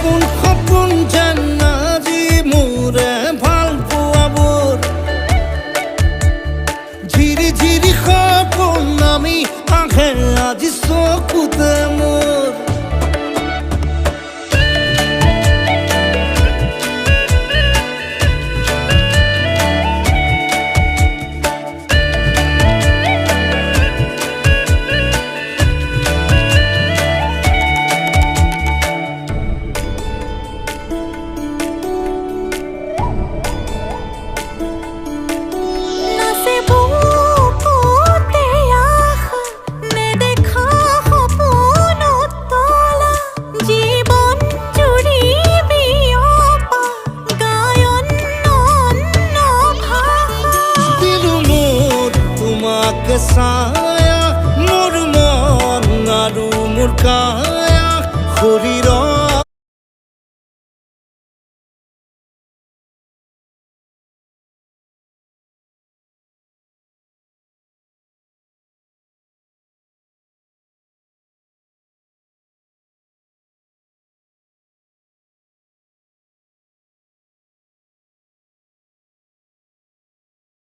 সপোন যেন আজি মোৰে ভাল পোৱাবোৰ ঝিৰি ঝিৰি সপোন আমি আহে আজি চকুতে মোৰ ছায়া মোৰ মন আৰু মোৰ কায়া শৰীৰ